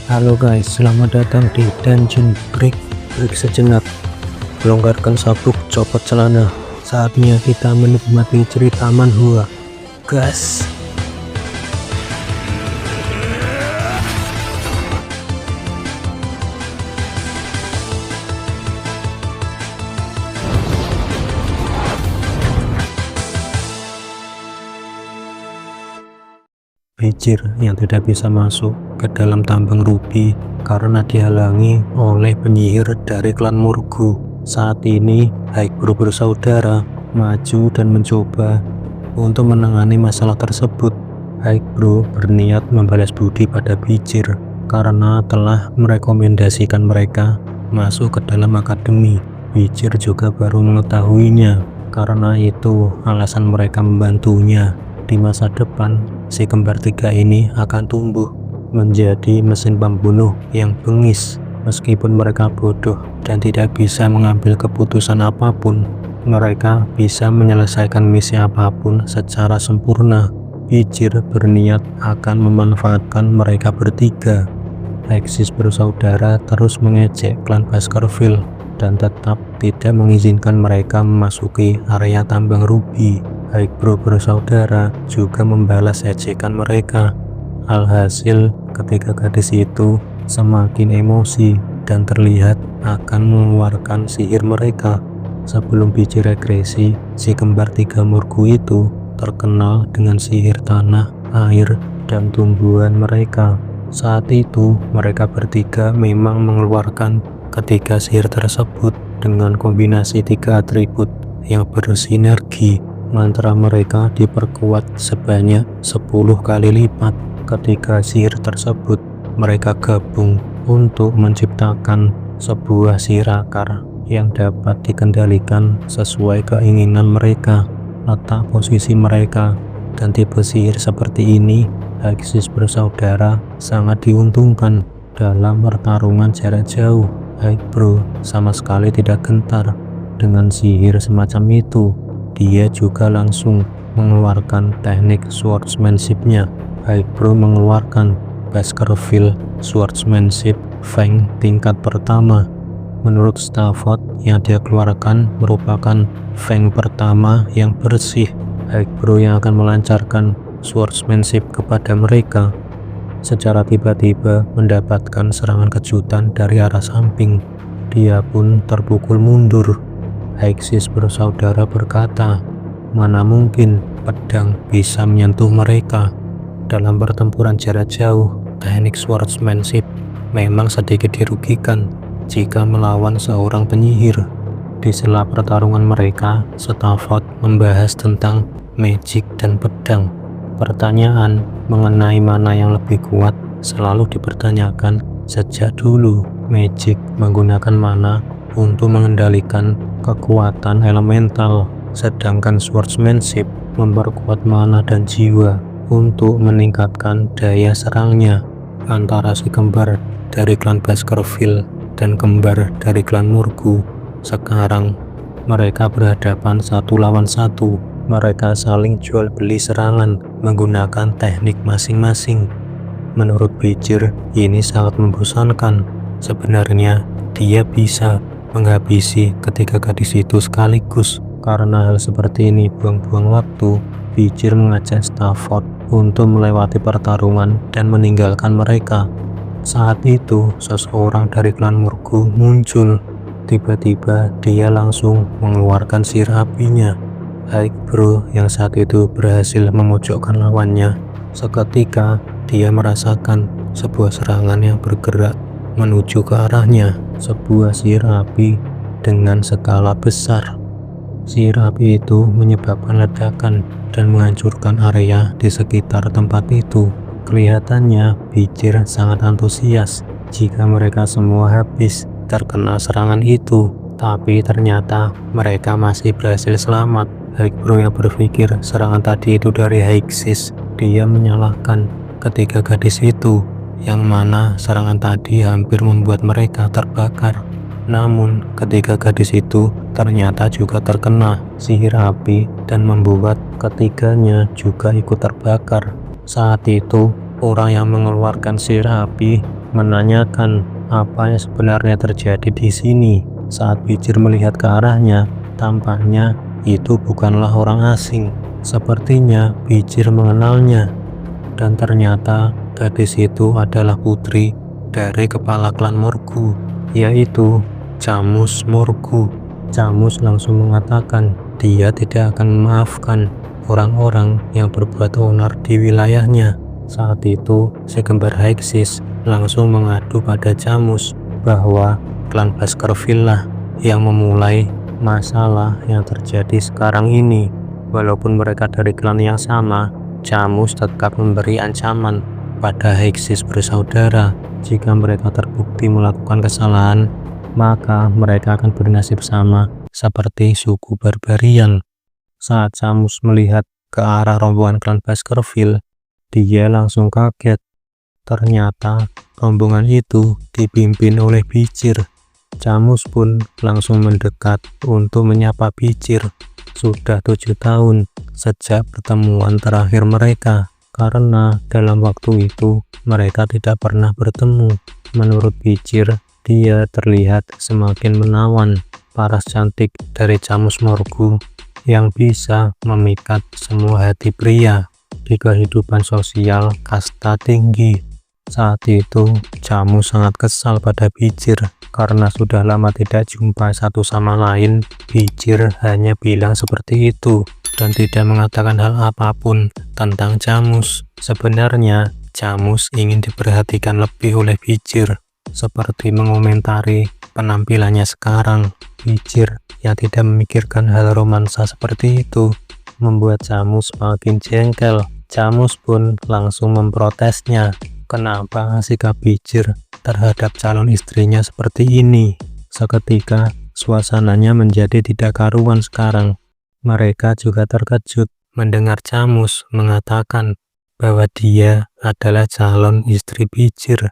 Halo guys, selamat datang di Dungeon Break. Break sejenak, longgarkan sabuk, copot celana. Saatnya kita menikmati cerita manhwa. Gas. Bijir yang tidak bisa masuk ke dalam tambang rubi karena dihalangi oleh penyihir dari klan Murgu. Saat ini Haikbro bersaudara maju dan mencoba untuk menangani masalah tersebut. Haikbro berniat membalas budi pada Bijir karena telah merekomendasikan mereka masuk ke dalam akademi. Bijir juga baru mengetahuinya, karena itu alasan mereka membantunya. Di masa depan, si kembar tiga ini akan tumbuh menjadi mesin pembunuh yang bengis. Meskipun mereka bodoh dan tidak bisa mengambil keputusan apapun, mereka bisa menyelesaikan misi apapun secara sempurna. Bijir berniat akan memanfaatkan mereka bertiga. Hexis bersaudara terus mengejek klan Baskerville dan tetap tidak mengizinkan mereka memasuki area tambang rubi. Haikbro bersaudara juga membalas ejekan mereka. Alhasil, ketiga gadis itu semakin emosi dan terlihat akan mengeluarkan sihir mereka. Sebelum Bijir regresi, si kembar tiga Murgu itu terkenal dengan sihir tanah, air, dan tumbuhan mereka. Saat itu, mereka bertiga memang mengeluarkan ketiga sihir tersebut dengan kombinasi tiga atribut yang bersinergi. Mantra mereka diperkuat sebanyak 10 kali lipat. Ketika sihir tersebut mereka gabung untuk menciptakan sebuah sihir akar yang dapat dikendalikan sesuai keinginan mereka. Letak posisi mereka dan tipe sihir seperti ini, Hexis bersaudara sangat diuntungkan dalam pertarungan jarak jauh. Haikbro sama sekali tidak gentar dengan sihir semacam itu. Dia juga langsung mengeluarkan teknik swordsmanship-nya. Haikbro mengeluarkan Baskerville Swordsmanship Feng tingkat pertama. Menurut Stafford, yang dia keluarkan merupakan Feng pertama yang bersih. Haikbro yang akan melancarkan swordsmanship kepada mereka. Secara tiba-tiba mendapatkan serangan kejutan dari arah samping. Dia pun terpukul mundur. Hexis bersaudara berkata, mana mungkin pedang bisa menyentuh mereka. Dalam pertempuran jarak jauh, teknik swordsmanship memang sedikit dirugikan jika melawan seorang penyihir. Di sela pertarungan mereka, Stafford membahas tentang magic dan pedang. Pertanyaan mengenai mana yang lebih kuat selalu dipertanyakan sejak dulu. Magic menggunakan mana untuk mengendalikan kekuatan elemental, sedangkan swordsmanship memperkuat mana dan jiwa untuk meningkatkan daya serangnya. Antara si kembar dari klan Baskerville dan kembar dari klan Murgu, sekarang mereka berhadapan satu lawan satu. Mereka saling jual beli serangan menggunakan teknik masing-masing. Menurut Bijir, ini sangat membosankan. Sebenarnya dia bisa menghabisi ketiga gadis itu sekaligus. Karena hal seperti ini buang-buang waktu, Bijir mengajak Stafford untuk melewati pertarungan dan meninggalkan mereka. Saat itu, seseorang dari klan Murgu muncul. Tiba-tiba dia langsung mengeluarkan sihir apinya. Haikbro yang saat itu berhasil memojokkan lawannya. Seketika dia merasakan sebuah serangan yang bergerak menuju ke arahnya, sebuah sihir api dengan skala besar. Sihir api itu menyebabkan ledakan dan menghancurkan area di sekitar tempat itu. Kelihatannya Bijir sangat antusias jika mereka semua habis terkena serangan itu, tapi ternyata mereka masih berhasil selamat. Haikbro yang berpikir serangan tadi itu dari Hexis. Dia menyalahkan ketiga gadis itu, yang mana serangan tadi hampir membuat mereka terbakar. Namun ketiga gadis itu ternyata juga terkena sihir api dan membuat ketiganya juga ikut terbakar. Saat itu orang yang mengeluarkan sihir api menanyakan apa yang sebenarnya terjadi di sini. Saat Bijir melihat ke arahnya, tampaknya itu bukanlah orang asing. Sepertinya Bijir mengenalnya, dan ternyata gadis itu adalah putri dari kepala klan Morgu, yaitu Camus Morgu. Camus langsung mengatakan dia tidak akan memaafkan orang-orang yang berbuat onar di wilayahnya. Saat itu, si kembar Hexis langsung mengadu pada Camus bahwa klan Baskerville lah yang memulai masalah yang terjadi sekarang ini. Walaupun mereka dari klan yang sama, Camus tetap memberi ancaman pada Hexis bersaudara. Jika mereka terbukti melakukan kesalahan, maka mereka akan bernasib sama seperti suku Barbarian. Saat Camus melihat ke arah rombongan klan Baskerville, dia langsung kaget. Ternyata rombongan itu dipimpin oleh Bijir. Camus pun langsung mendekat untuk menyapa Bijir. Sudah 7 tahun sejak pertemuan terakhir mereka, karena dalam waktu itu mereka tidak pernah bertemu. Menurut Bijir, dia terlihat semakin menawan. Paras cantik dari Camus Morgu yang bisa memikat semua hati pria di kehidupan sosial kasta tinggi. Saat itu, Camus sangat kesal pada Bijir karena sudah lama tidak jumpa satu sama lain. Bijir hanya bilang seperti itu dan tidak mengatakan hal apapun tentang Camus. Sebenarnya, Camus ingin diperhatikan lebih oleh Bijir, seperti mengomentari penampilannya sekarang. Bijir yang tidak memikirkan hal romansa seperti itu membuat Camus makin jengkel. Camus pun langsung memprotesnya. Kenapa sikap Bijir terhadap calon istrinya seperti ini? Seketika suasananya menjadi tidak karuan sekarang. Mereka juga terkejut mendengar Camus mengatakan bahwa dia adalah calon istri Bijir.